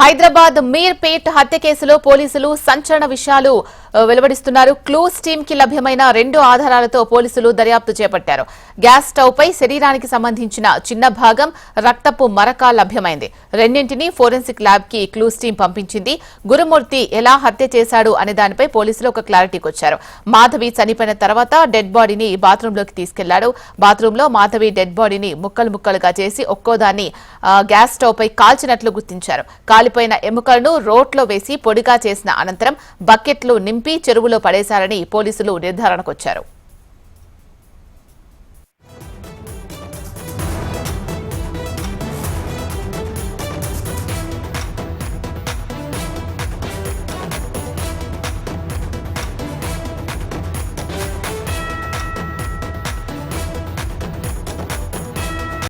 హైదరాబాద్ మీర్పేట్ హత్య కేసులో పోలీసులు సంచలన విషయాలు వెలువడిస్తున్నారు. క్లూస్ టీమ్ కి లభ్యమైన 2 ఆధారాలతో పోలీసులు దర్యాప్తు చేపట్టారు. గ్యాస్ స్టవ్ పై శరీరానికి సంబంధించిన చిన్న భాగం, రక్తపు మరక లభ్యమైంది. రెండింటినీ ఫోరెన్సిక్ ల్యాబ్ కి క్లూస్ టీమ్ పంపించింది. గురుమూర్తి ఎలా హత్య చేశాడు అనే దానిపై పోలీసులు ఒక క్లారిటీకి వచ్చారు. మాధవి చనిపోయిన తర్వాత డెడ్ బాడీని బాత్రూంలోకి తీసుకెళ్లాడు. బాత్రూంలో మాధవి డెడ్ బాడీని ముక్కలు ముక్కలుగా చేసి ఒక్కోదాన్ని గ్యాస్ స్టవ్ పై కాల్చినట్లు గుర్తించారు. కాలిపోయిన ఎముకలను రోట్లో వేసి పొడిగా చేసిన అనంతరం బకెట్లు నింపి చెరువులో పడేశారని పోలీసులు నిర్ధారణకొచ్చారు.